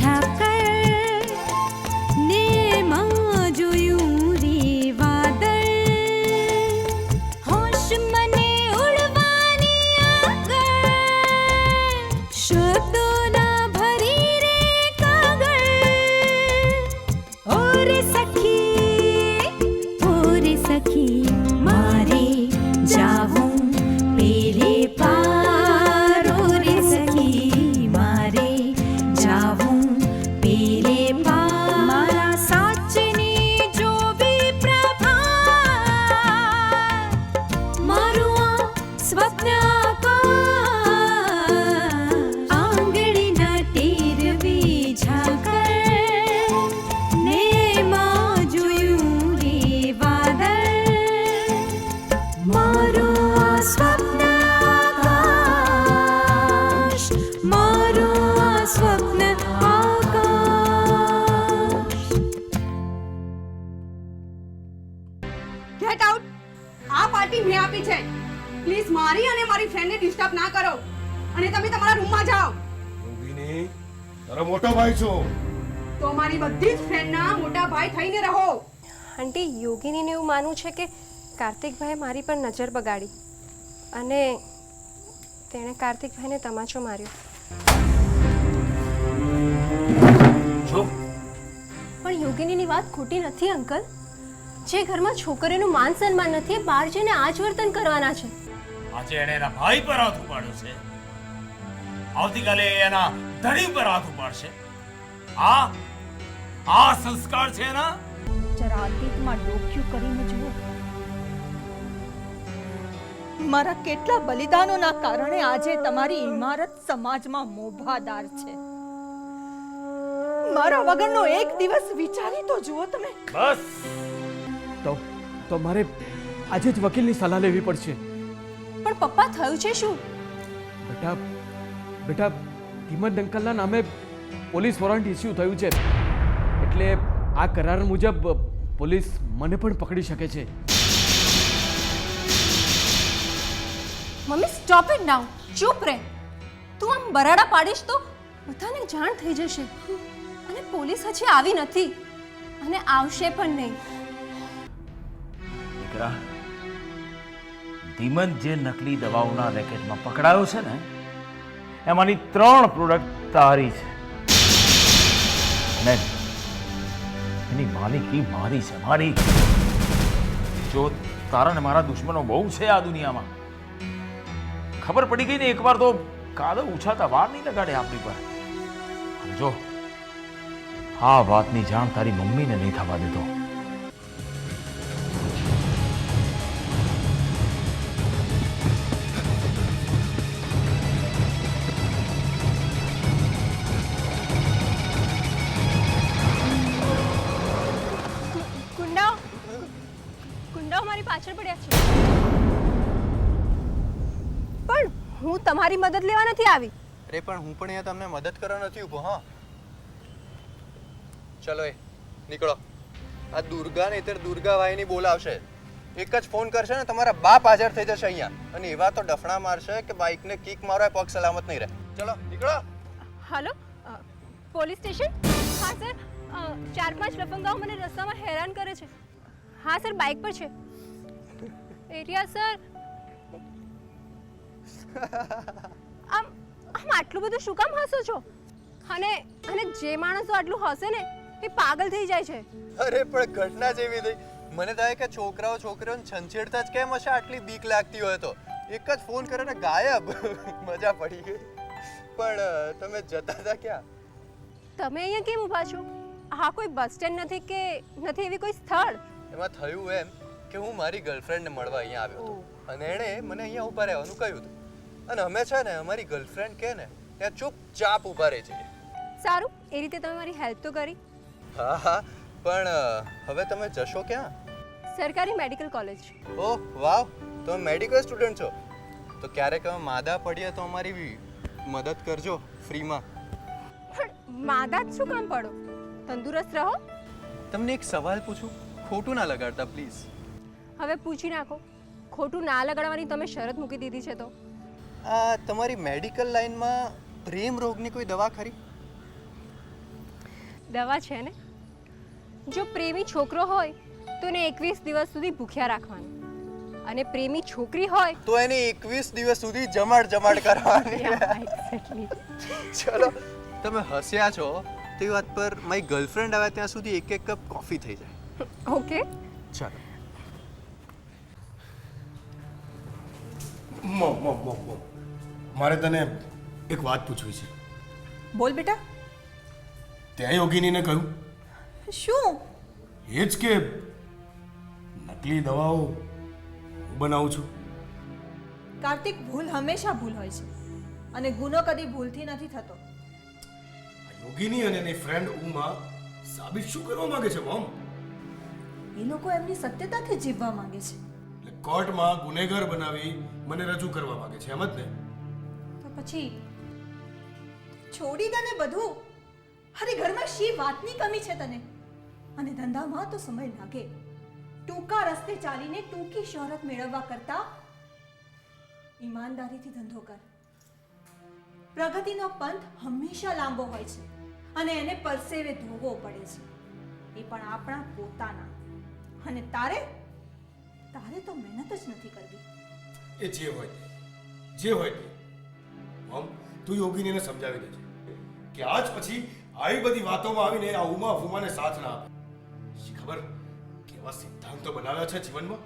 ઝાકળ ને માં જોયું રે વાદળ હોશ મને ઉડવાની આગળ શબ્દોના ભરી રે કાગળ ઓરે સખી મારે જાવું પેલે પાર ઓરે સખી મારે જાવું પેલે પાર મારા સાચની જોવી પ્રભા મારું આ સ્વપ્ન આંગળીના ટેરવી ઝાકળ ને માં જોયું રે વાદળ મારું આ સ્વપ્ન આકાશ મારું આ સ્વપ્ન આકાશ ગેટ આઉટ. આ પાર્ટી મેં આપી છે. પ્લીઝ મારી અને મારી ફ્રેન્ડને ડિસ્ટર્બ ના કરો અને તમે તમારા રૂમમાં જાઓ. યોગિની, તારો મોટો ભાઈ છું. તો મારી બધી જ ફ્રેન્ડના મોટા ભાઈ થઈને રહો. આંટી, યોગિનીને એવું માનવું છે કે કાર્તિકભાઈએ મારી પર નજર બગાડી અને તેણે કાર્તિકભાઈને તમાચો માર્યો. પણ યોગિનીની વાત ખોટી નથી અંકલ. જે ઘરમાં છોકરીનું માન સન્માન નથી, એ બહાર જઈને આ જ વર્તન કરવાના છે. આજે એને એના ભાઈ પર હાથ ઉપાડ્યો છે, આવતીકાલે એના ધણી પર હાથ ઉપાડશે. આ સંસ્કાર છે એના. જરા અતીતમાં ડોક્યું કરીને જુઓ. મારા કેટલા બલિદાનોના કારણે આજે તમારી ઇમારત સમાજમાં મોભાદાર છે. મારા વગરનો એક દિવસ વિચારી તો જુઓ તમે. બસ તો મારે આજે જ વકીલની સલાહ લેવી પડશે. પણ પપ્પા, થયું છે શું? બેટા ધીમત અંકલના નામે પોલીસ વોરંટ ઇસ્યુ થયું છે, એટલે આ કરાર મુજબ પોલીસ મને પણ પકડી શકે છે. મમ્મી, સ્ટોપ ઇટ નાઉ. ચૂપ રહે. તું આમ બરાડા પાડીશ તો બધાને જાણ થઈ જશે. અને પોલીસ હજી આવી નથી અને આવશે પણ નહીં. દીકરા, ધીમંત જે નકલી દવાઓના રેકેટમાં પકડાયો છે ને, એમાંની 3 પ્રોડક્ટ તારી છે અને એની માલિકી મારી છે, મારી. જો તારા ને મારા દુશ્મનો બહુ છે આ દુનિયામાં. ખબર પડી ગઈ ને એકવાર તો કાદવ ઉછાતા વાર નહીં લગાડે આપણી પર. અને જો આ વાતની જાણ તારી મમ્મીને નહીં થવા દેતો. ગુંડાઓ મારી પાછળ પડ્યા છે, પણ હું તમારી મદદ લેવા નથી આવી. અરે પણ હું પણ અહીંયા તમને મદદ કરવા નથી ઊભો. હા, ચલો એ નીકળો. આ દુર્ગા ને ઇતર દુર્ગા ભાઈની બોલાવશે. એક જ ફોન કરશે ને તમારા બાપ હાજર થઈ જશે અહીંયા, અને એવા તો ડફણા મારશે કે બાઇકને કિક મારો પગ સલામત નહીં રહે. ચલો નીકળો. હાલો, પોલીસ સ્ટેશન? હા સર, 4-5 લફંગાઓ મને રસ્તામાં હેરાન કરે છે. હા સર, બાઇક પર છે. Area sir. આમ આટલું બધું શું કામ હસો છો? અને જે માણસો આટલું હસે ને એ પાગલ થઈ જાય છે. અરે પણ ઘટના જેવી થઈ. મને થાય કે છોકરાઓને છંછેડતા જ કેમ હશે, આટલી બીક લાગતી હોય તો. એક જ ફોન કરે ને ગાયબ. મજા પડી ગઈ. પણ તમે જતા હતા ક્યાં? તમે અહીંયા કેમ ઊભા છો? હા, કોઈ બસ સ્ટેન્ડ નથી કે નથી એવી કોઈ સ્થળ? એમાં થયું એમ કે હું મારી ગર્લફ્રેન્ડને મળવા અહીંયા આવ્યો હતો, અને એણે મને અહીંયા ઊભા રહેવાનું કહ્યું હતું. અને અમે છે ને અમારી ગર્લફ્રેન્ડ કહે ને ત્યાં ચૂપચાપ ઊભા રહી જઈએ. સારું, એ રીતે તમે મારી હેલ્પ તો કરી. હા, પણ હવે તમે જશો ક્યાં? સરકારી મેડિકલ કોલેજ. ઓહ વાવ, તમે મેડિકલ સ્ટુડન્ટ છો. તો ક્યારેક અમે માદા પડીએ તો અમારી મદદ કરજો ફ્રીમાં. પણ માદા જ શું કામ પડો? તંદુરસ્ત રહો. તમને એક સવાલ પૂછું? ખોટું ના લગાડતા પ્લીઝ. હવે પૂછી નાખો. ખોટું ના લગાડવાની તમે શરત મૂકી દીધી છે તો. આ તમારી મેડિકલ લાઈનમાં પ્રેમ રોગની કોઈ દવા ખરી? દવા છે ને, જો પ્રેમી છોકરો હોય તો એને 21 દિવસ સુધી ભૂખ્યા રાખવાનું, અને પ્રેમી છોકરી હોય તો એને 21 દિવસ સુધી જમાડ કરવાની. એક્ઝેક્ટલી. ચલો, તમે હસ્યા છો તે વાત પર મારી ગર્લફ્રેન્ડ આવે ત્યાં સુધી એક કપ કોફી થઈ જાય. ઓકે. ચાલો. મમ મારે તને એક વાત પૂછવી છે. બોલ બેટા. તે યોગિનીને કહ્યું શું? એ જ કે નકલી દવાઓ હું બનાવું છું. કાર્તિક, ભૂલ હંમેશા ભૂલ હોય છે અને ગુનો કદી ભૂલથી નથી થતો. આ યોગિની અને એની ફ્રેન્ડ ઉમા સાબિત શું કરવા માંગે છે મમ? એ લોકો એમની સત્યતાથી જીવવા માંગે છે. એટલે કોર્ટમાં ગુનેગાર બનાવી મને રજૂ કરવા માંગે છે, એમ જ ને? તો પછી છોડી દે ને બધું. અરે ઘરમાં શી વાતની કમી છે તને? અને ધંધામાં તો સમય લાગે. ટૂંકા રસ્તે ચાલીને ટૂંકી શોહરત મેળવવા કરતા ઈમાનદારીથી ધંધો કર. પ્રગતિનો પંથ હંમેશા લાંબો હોય છે અને એને પરસેવે ધોવો પડે છે, એ પણ આપણા પોતાના. અને તારે તો મહેનત જ નથી કરવી. એ જે હોય તે મમ, તું યોગિનીને સમજાવી દેજે કે આજ પછી આવી બધી વાતોમાં આવીને આ ઉમા ફુમાને સાથ ના આપે. શી ખબર કેવા સિદ્ધાંતો બનાવ્યા છે જીવનમાં.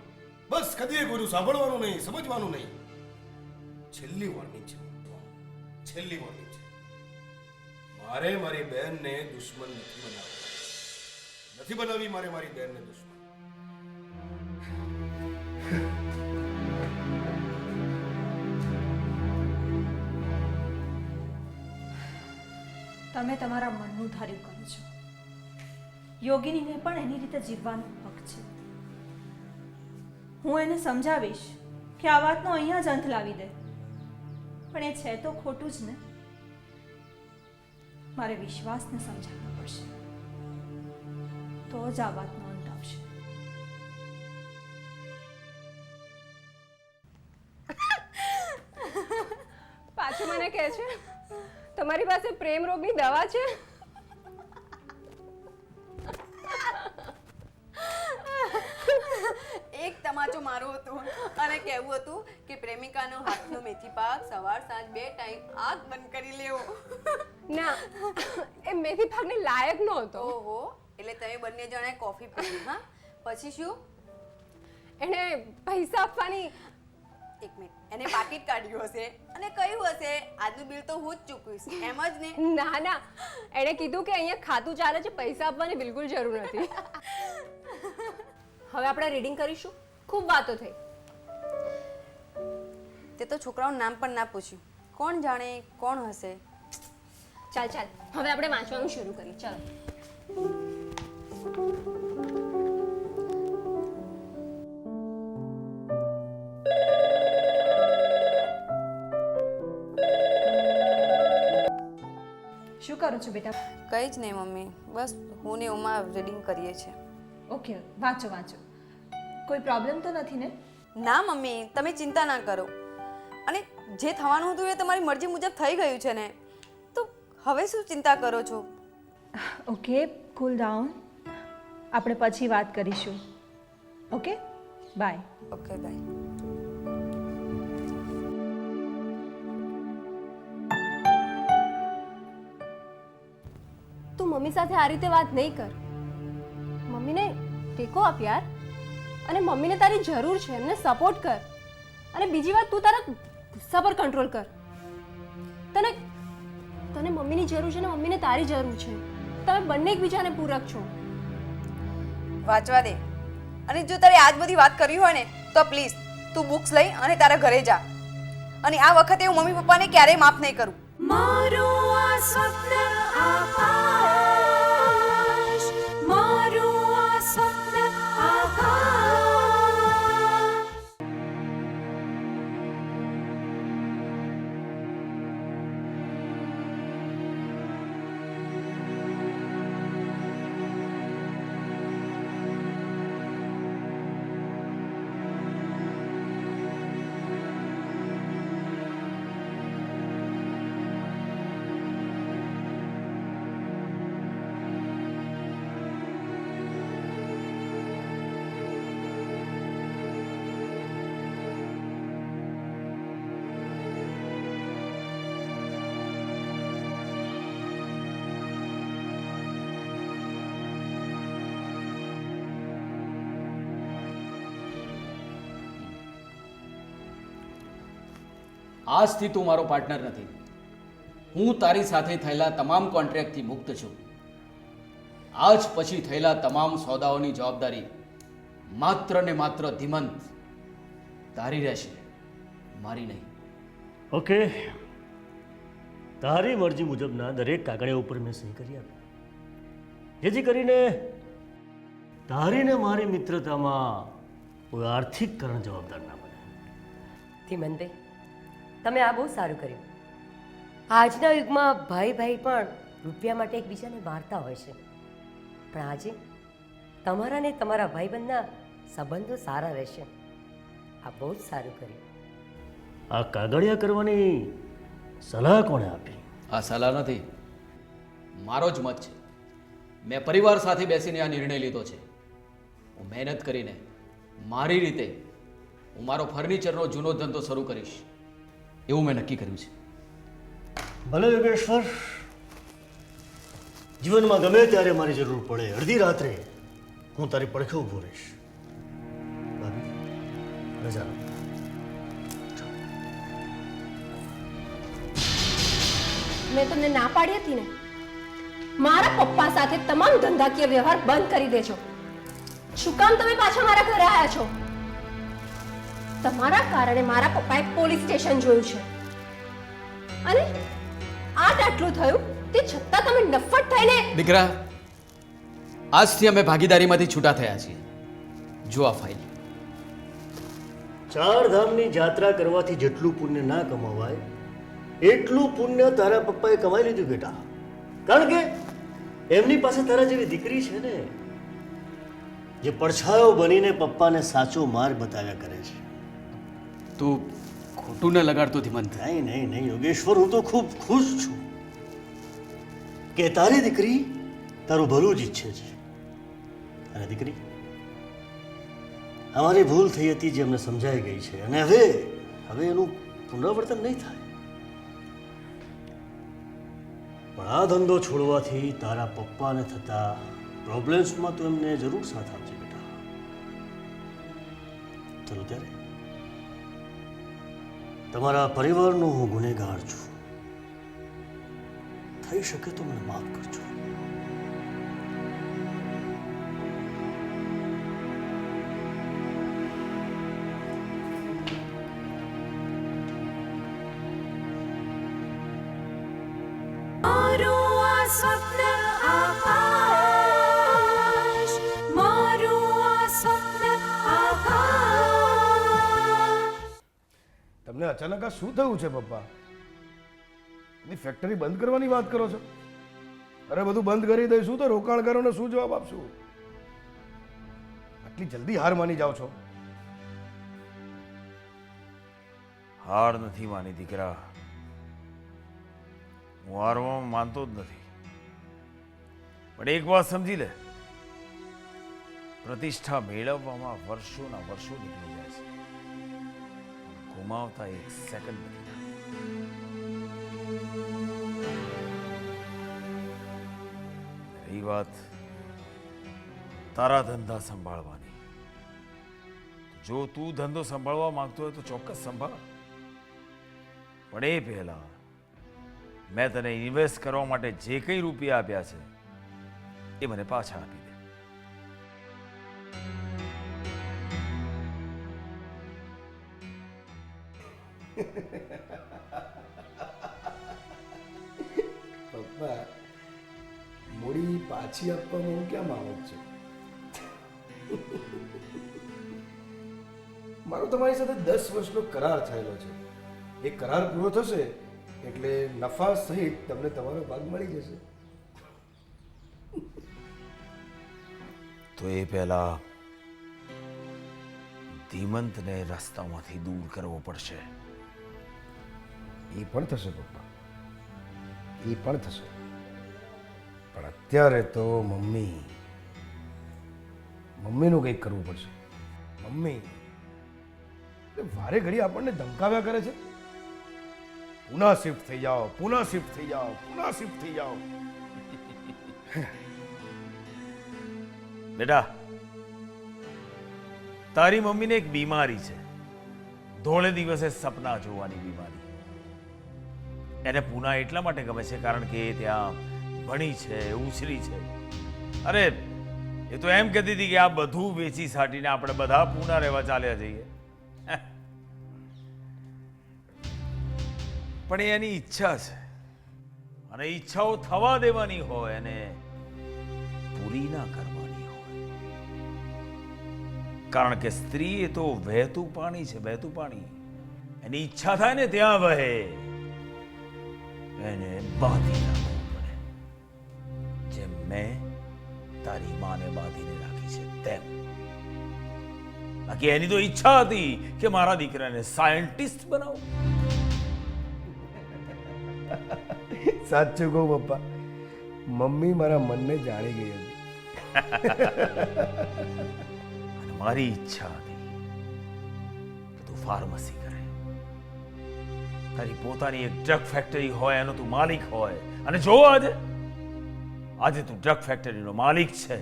બસ કદી કોઈનું સાંભળવાનું નહીં, સમજવાનું નહીં. છેલ્લી વોર્નિંગ છે, છેલ્લી વોર્નિંગ છે. મારે મારી બહેનને દુશ્મન નથી બનાવવી મારે મારી બહેનને દુશ્મન. તમે તમારા મનનું ધાર્યું કરો છો. યોગિનીને પણ એની રીતે જીવવાનો હક છે. હું એને સમજાવીશ કે આ વાતનો અહીંયા જ અંત લાવી દે, પણ એ છે તો ખોટું જ ને. મારે વિશ્વાસને સમજાવવો પડશે, તો જ આ વાતનો અંત આવશે. પાછું મને કહે છે તમારી પાસે પ્રેમ રોગની દવા છે? એક તમાચો મારો હતો અને કહેવું હતું કે પ્રેમિકાનો હાથનો મેથી પાક સવાર સાંજ 2 ટાઈમ આગ બંધ કરી લેવો. ના, એ મેથી પાકને લાયક નહોતો. ઓહો, એટલે તમે બંને જણાએ કોફી પીધી. હા, પછી શું? એને પૈસા આપવાની. એક મિનિટ, એને પાકીટ કાઢ્યું હશે અને કહ્યું હશે આજનું બિલ તો હું જ ચૂકવીશ, એમ જ ને? ના, એણે કીધું કે અહીંયા ખાતું ચાલે છે, પૈસા આપવાની બિલકુલ જરૂર નથી. હવે આપણે રીડિંગ કરીશું. ખૂબ વાતો થઈ. તે તો છોકરાઓનું નામ પણ ના પૂછ્યું. કોણ જાણે કોણ હશે. ચાલ હવે આપણે વાંચવાનું શરૂ કરીએ. ચાલો. શું કરો છો બેટા? કંઈ જ નહીં મમ્મી, બસ હું ને ઉમા રીડિંગ કરીએ છીએ. ઓકે, વાંચો. કોઈ પ્રોબ્લેમ તો નથી ને? ના મમ્મી, તમે ચિંતા ના કરો. અને જે થવાનું હતું એ તમારી મરજી મુજબ થઈ ગયું છે ને, તો હવે શું ચિંતા કરો છો? Okay, cool down. આપણે પછી વાત કરીશું. Okay, bye. Okay, bye. તું મમ્મી સાથે આ રીતે વાત નહીં કર. મમ્મીને ટેકો આપ યાર. અને મમ્મીને તારી જરૂર છે, એમને સપોર્ટ કર. અને બીજી વાત, તું તારા ગુસ્સા પર કંટ્રોલ કર. તને મમ્મીની જરૂર છે ને મમ્મીને તારી જરૂર છે. તમે બંને એકબીજાને પૂરક છો. વાંચવા દે. અને જો તારે આજ બધી વાત કરવી હોય ને તો પ્લીઝ તું બુક્સ લઈ અને તારા ઘરે જા. અને આ વખતે હું મમ્મી પપ્પાને ક્યારેય માફ નહીં કરું. મારું આ સ્વપ્ન આકાશ, મારું આ સ્વપ્ન આકાશ. આજથી તું મારો પાર્ટનર નથી. હું તારી સાથે થયેલા તમામ કોન્ટ્રાક્ટથી મુક્ત છું. આજ પછી થયેલા તમામ સોદાઓની જવાબદારી માત્ર ને માત્ર ધીમંત તારી રહેશે, મારી નહીં. ઓકે, તારી મરજી મુજબના દરેક કાગળિયા ઉપર મેં સહી કરી આપી, જેથી કરીને તારી ને મારી મિત્રતામાં કોઈ આર્થિક કારણ જવાબદાર ના બને. ધીમનભાઈ, તમે આ બહુ સારું કર્યું. આજના યુગમાં ભાઈ ભાઈ પણ રૂપિયા માટે એકબીજાને મારતા હોય છે, પણ આજે તમારા ને તમારા ભાઈબંધના સંબંધો સારા રહેશે. આ બહુ જ સારું કર્યું. આ કાગળિયા કરવાની સલાહ કોણે આપી? આ સલાહ નથી, મારો જ મત છે. મેં પરિવાર સાથે બેસીને આ નિર્ણય લીધો છે. હું મહેનત કરીને મારી રીતે હું મારો ફર્નિચરનો જૂનો ધંધો શરૂ કરીશ, એવું મેં નક્કી કર્યું છે. ભલે યોગેશ્વર, જીવનમાં ગમે ત્યારે મારી જરૂર પડે, અડધી રાત્રે હું તારી પડખે ઊભો રહીશ. ભાભી, રજા લો. મેં તમને ના પાડી હતી ને, મારા પપ્પા સાથે તમામ ધંધાકીય વ્યવહાર બંધ કરી દેજો. શું કામ તમે પાછા મારા ઘરે આવ્યા છો? તમારા કારણે મારા પપ્પાએ પોલીસ સ્ટેશન જોયું છે, અને આટલું થયું તે છતાં તમે નફ્ફટ થઈને. દીકરા, આજથી અમે ભાગીદારીમાંથી છૂટા થયા છીએ. જો આ ફાઇલ. ચાર ધામની યાત્રા કરવાથી જેટલું પુણ્ય ના કમાવાય એટલું પુણ્ય તારા પપ્પાએ કમાઈ લીધું બેટા. કારણ કે એમની પાસે તારા જેવી દીકરી છે ને, જે પડછાયો બનીને પપ્પાને સાચો માર્ગ બતાવ્યા કરે છે. તું ખોટું ન લગાડતો ધીમંત. નહીં નહીં નહીં યોગેશ્વર, હું તો ખૂબ ખુશ છું કે તારી દીકરી તારું ભલું જ ઈચ્છે છે. અને દીકરી, અમારી ભૂલ થઈ હતી જે અમને સમજાઈ ગઈ છે, અને હવે એનું પુનરાવર્તન નહીં થાય. પણ આ ધંધો છોડવાથી તારા પપ્પાને થતા પ્રોબ્લેમ્સમાં તો એમને જરૂર સાથ આપજે બેટા. ચલો ત્યારે, તમારા પરિવારનો હું ગુનેગાર છું. થઈ શકે તો મને માફ કરજો. મારું આ સ્વપ્ન આકાશ, મારું આ સ્વપ્ન આકાશ. તમને અચાનક આ શું થયું છે પપ્પા? એની ફેક્ટરી બંધ કરવાની વાત કરો છો? અરે બધું બંધ કરી દઈશું તો રોકાણકારોને શું જવાબ આપશું? આટલી જલ્દી હાર માની જાઓ છો? હાર નથી માની દીકરા, હું હારવામાં માનતો જ નથી. પણ એક વાત સમજી લે, પ્રતિષ્ઠા મેળવવામાં વર્ષોના વર્ષો નીકળી જાય છે, ગુમાવતા એક સેકન્ડ નથી. રહી વાત તારા ધંધા સંભાળવાની, જો તું ધંધો સંભાળવા માંગતો હોય તો ચોક્કસ સંભાળ. પણ એ પહેલા મેં તને ઇન્વેસ્ટ કરવા માટે જે કંઈ રૂપિયા આપ્યા છે એ મને પાછા આપી દે. પપ્પા, મૂડી પાછી આપવામાં હું ક્યાં માંગુ છું? મારો તમારી સાથે 10 વર્ષનો કરાર થયેલો છે. એ કરાર પૂરો થશે એટલે નફા સહિત તમને તમારો ભાગ મળી જશે. તો એ પહેલા ધીમંતને રસ્તામાંથી દૂર કરવો પડશે. એ પણ થશે પપ્પા, એ પણ થશે. પણ અત્યારે તો મમ્મીનું કંઈક કરવું પડશે. મમ્મી વારે ઘડી આપણને ધમકાવ્યા કરે છે, પુનઃ શિફ્ટ થઈ જાઓ, પુનઃ શિફ્ટ થઈ જાઓ, પુનઃ શિફ્ટ થઈ જાઓ. બેટા, તારી મમ્મીને એક બીમારી છે, ધોળે દિવસે સપના જોવાની બીમારી. એને પૂના એટલા માટે ગમે છે કારણ કે એ ત્યાં ભણી છે, ઉછરી છે. અરે એ તો એમ કહેતી હતી કે આ બધું વેચી સાટીને આપણે બધા પૂના રહેવા ચાલ્યા જઈએ. પણ એ એની ઈચ્છા છે અને ઈચ્છાઓ થવા દેવાની હોય અને પૂરી ના કરવાની હોય. કારણ કે સ્ત્રી એ તો વહેતું પાણી છે, વહેતું પાણી. એની ઈચ્છા થાય ને ત્યાં વહે, એને બાંધી રાખવું પડે, જેમ મેં તારી માને બાંધીને રાખી છે તેમ. બાકી એની તો ઈચ્છા હતી કે મારા દીકરાને સાયન્ટિસ્ટ બનાવું. સાચું કહું પપ્પા, મમ્મી મારા મનને જાણી ગઈ હતી. અને મારી ઈચ્છા હતી કે તું ફાર્મસી કરે, તારી પોતાની એક ડ્રગ ફેક્ટરી હોય, એનો તું માલિક હોય. અને જો આજે તું ડ્રગ ફેક્ટરીનો માલિક છે,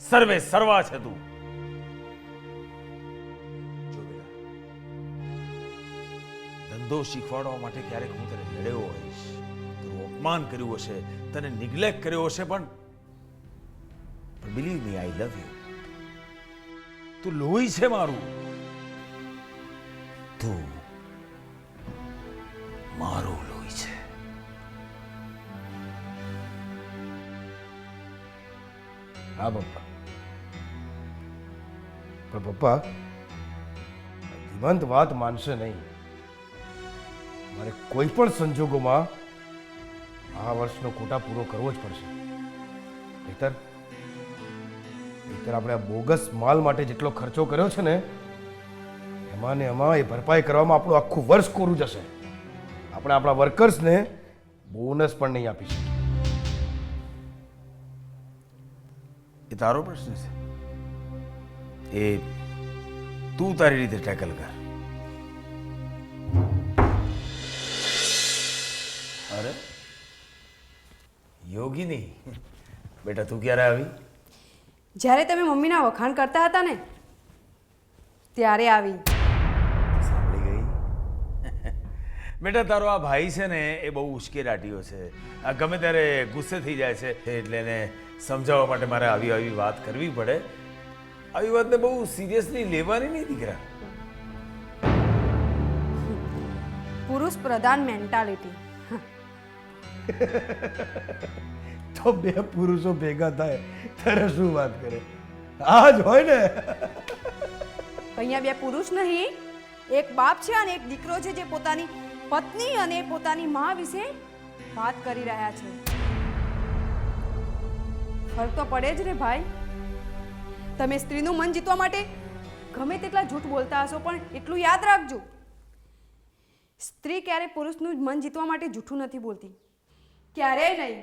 સર્વે સર્વા છે તું. જો બેટા, ધંધો શીખવાડવા માટે ક્યારેક હું તને લડ્યો હોઈશ, તારું અપમાન કર્યું હશે, તને નિગ્લેક્ટ કર્યો હશે, પણ believe me, I love you. તું લોહી છે મારું, તું મારું લોહી છે. હા પપ્પા, પણ પપ્પા ધીમંત વાત માનશે નહીં. મારે કોઈ પણ સંજોગોમાં આ વર્ષનો કોટા પૂરો કરવો જ પડશે. નહીતર આપણે આ બોગસ માલ માટે જેટલો ખર્ચો કર્યો છે ને, એમાં ને એમાં એ ભરપાઈ કરવામાં આપણું આખું વર્ષ કોરું જશે. આપણે આપણા વર્કર્સને બોનસ પણ નહીં આપી શકીએ. એ તારો પ્રશ્ન છે, એ તું તારી રીતે ટેકલ કર. અરે યોગીની બેટા, તું ક્યારે આવી? જ્યારે તમે મમ્મીના વખાણ કરતા હતા ને ત્યારે આવી. સાંભળી ગઈ? બેટા, તારો આ ભાઈ છે ને એ બહુ ઉશ્કેરાટીઓ છે. આ ગમે ત્યારે ગુસ્સે થઈ જાય છે, એટલે એને સમજાવવા માટે મારે આવી વાત કરવી પડે. આવી વાતને બહુ સિરિયસલી લેવાની નહીં દીકરા. પુરુષ પ્રધાન મેન્ટાલિટી. તો બે પુરુષો ભેગા થાય ત્યારે શું વાત કરે? આ જ હોય ને. અહીંયા બે પુરુષ નહીં, એક બાપ છે અને એક દીકરો છે જે પોતાની પત્ની અને પોતાની માં વિશે વાત કરી રહ્યા છે. ફરક તો પડે જ ને ભાઈ. તમે સ્ત્રીનું મન જીતવા માટે ગમે તેટલા જૂઠ બોલતા હશો, પણ એટલું યાદ રાખજો, સ્ત્રી ક્યારે પુરુષનું મન જીતવા માટે જૂઠું નથી બોલતી, ક્યારેય નહીં.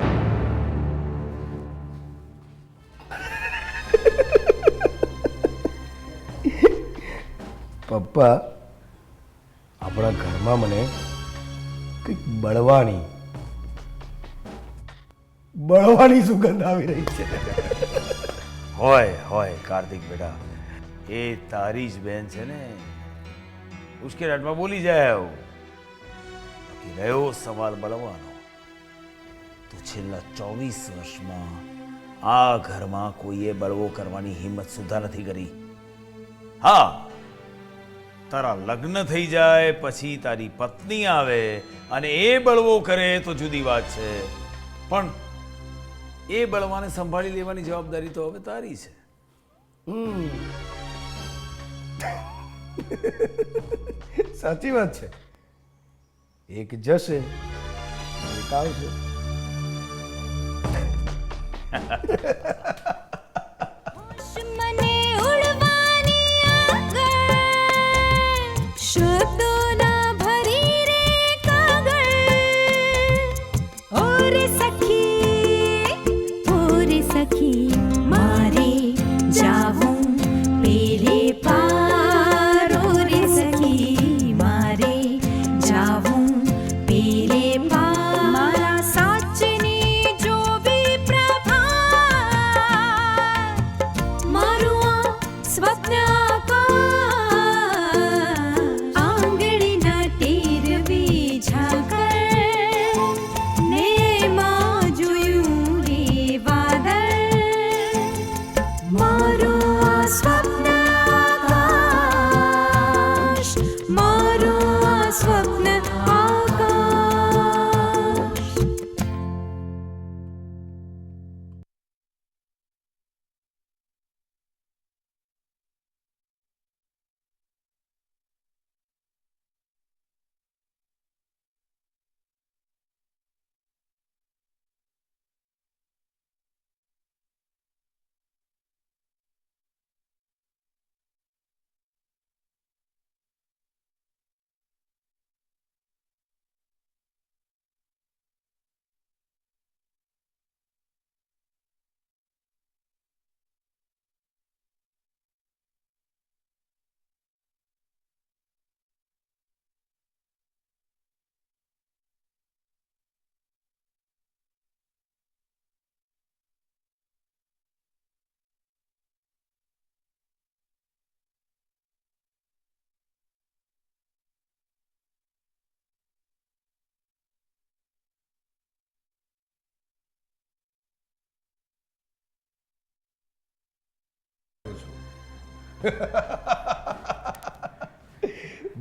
પપ્પા, આપણા ઘરમાં મને કંઈક બળવાની સુગંધ આવી રહી છે. હોય કાર્તિક બેટા, એ તારી જ બેન છે ને, ઉશ્કેરાટમાં બોલી જાય. બાકી રહ્યો સવાલ બળવાનો, તો છેલ્લા 24 વર્ષમાં આ ઘરમાં કોઈએ બળવો કરવાની હિંમત સુદ્ધા નથી કરી. હા, તારા લગ્ન થઈ જાય પછી તારી પત્ની આવે અને એ બળવો કરે તો જુદી વાત છે, પણ એ બળવાને સંભાળી લેવાની જવાબદારી તો હવે તારી છે. સાચી વાત છે. એક જશે, એક આવશે. મને ઉડવાની આગળ શબ્દોના ભરી રે કાગળ. ઓરે સખી મારે જાવું પેલે પાર. ઓરે સખી મારે જાવું પેલે પાર. મારા સાચની જોવી પ્રભા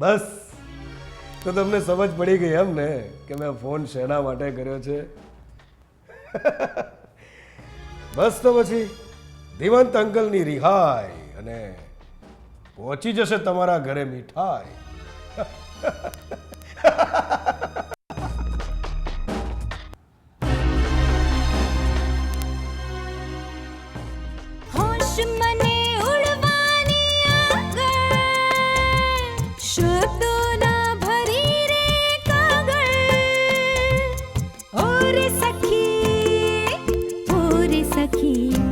બસ તો તમને સમજ પડી ગઈ એમ ને કે મેં ફોન શેના માટે કર્યો છે? બસ તો પછી ધીવંત અંકલની રિહાઈ અને પહોંચી જશે તમારા ઘરે મીઠાઈ. હોશ મને ઉડવાની આગળ, શબ્દોના ભરી રે કાગળ. ઓરે સખી